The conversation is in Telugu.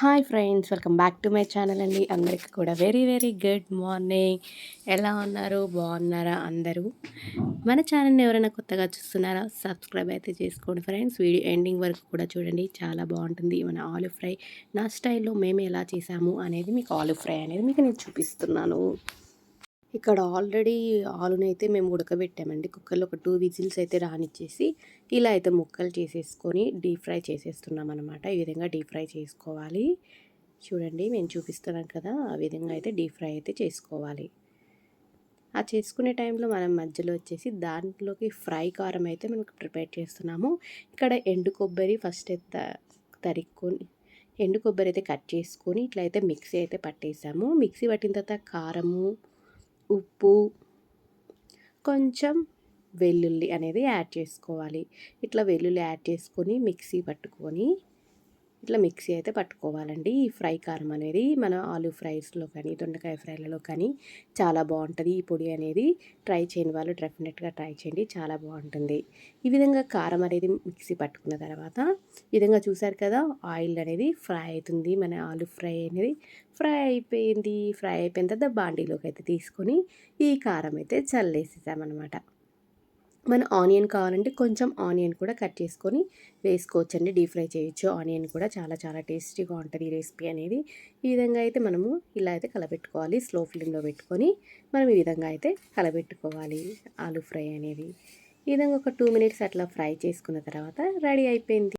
Hi friends, welcome back to my channel అండి. అందరికీ కూడా వెరీ వెరీ గుడ్ మార్నింగ్. ఎలా ఉన్నారు? బాగున్నారా అందరూ? మన ఛానల్ని ఎవరైనా కొత్తగా చూస్తున్నారా? సబ్స్క్రైబ్ అయితే చేసుకోండి ఫ్రెండ్స్. వీడియో ఎండింగ్ వరకు కూడా చూడండి, చాలా బాగుంటుంది. మన ఆలు ఫ్రై నా స్టైల్లో మేము ఎలా చేసాము అనేది, మీకు ఆలు ఫ్రై అనేది మీకు నేను చూపిస్తున్నాను. ఇక్కడ ఆల్రెడీ ఆలునైతే మేము ఉడకబెట్టామండి. కుక్కర్‌లో ఒక 2 విజిల్స్ అయితే రానిచ్చేసి, ఇలా అయితే ముక్కలు చేసేసుకొని డీప్ ఫ్రై చేసేస్తున్నామనమాట. ఈ విధంగా డీప్ ఫ్రై చేసుకోవాలి. చూడండి నేను చూపిస్తున్నాను కదా! ఆ విధంగా అయితే డీప్ ఫ్రై అయితే చేసుకోవాలి. ఆ చేసుకునే టైంలో మనం మధ్యలో వచ్చేసి దాంట్లోకి ఫ్రై కారం అయితే మనకు ప్రిపేర్ చేస్తున్నాము. ఇక్కడ ఎండు కొబ్బరి ఫస్ట్ తరుక్కొని ఎండు కొబ్బరి అయితే కట్ చేసుకొని ఇట్లా అయితే మిక్సీ అయితే పట్టేసాము. మిక్సీ పట్టిన తర్వాత కారము, ఉప్పు, కొంచెం వెల్లుల్లి అనేది యాడ్ చేసుకోవాలి. ఇట్లా వెల్లుల్లి యాడ్ చేసుకొని మిక్సీ పట్టుకొని ఇట్లా మిక్సీ అయితే పట్టుకోవాలండి. ఈ ఫ్రై కారం అనేది మన ఆలు ఫ్రైస్లో కానీ, దొండకాయ ఫ్రైలలో కానీ చాలా బాగుంటుంది. ఈ పొడి అనేది ట్రై చేయని వాళ్ళు డెఫినెట్గా ట్రై చేయండి, చాలా బాగుంటుంది. ఈ విధంగా కారం అనేది మిక్సీ పట్టుకున్న తర్వాత ఈ విధంగా చూసారు కదా, ఆయిల్ అనేది ఫ్రై అవుతుంది. మన ఆలు ఫ్రై అనేది ఫ్రై అయిపోయింది. ఫ్రై అయిపోయిన తర్వాత బాండీలోకి అయితే తీసుకొని ఈ కారం అయితే చల్లేసేసామన్నమాట. మన ఆనియన్ కావాలంటే కొంచెం ఆనియన్ కూడా కట్ చేసుకొని వేసుకోవచ్చండి. డీప్ ఫ్రై చేయొచ్చు. ఆనియన్ కూడా చాలా చాలా టేస్టీగా ఉంటుంది ఈ రెసిపీ అనేది. ఈ విధంగా అయితే మనము ఇలా అయితే కలబెట్టుకోవాలి. స్లో ఫ్లేమ్లో పెట్టుకొని మనం ఈ విధంగా అయితే కలబెట్టుకోవాలి ఆలు ఫ్రై అనేది. ఈ విధంగా ఒక 2 మినిట్స్ అట్లా ఫ్రై చేసుకున్న తర్వాత రెడీ అయిపోయింది.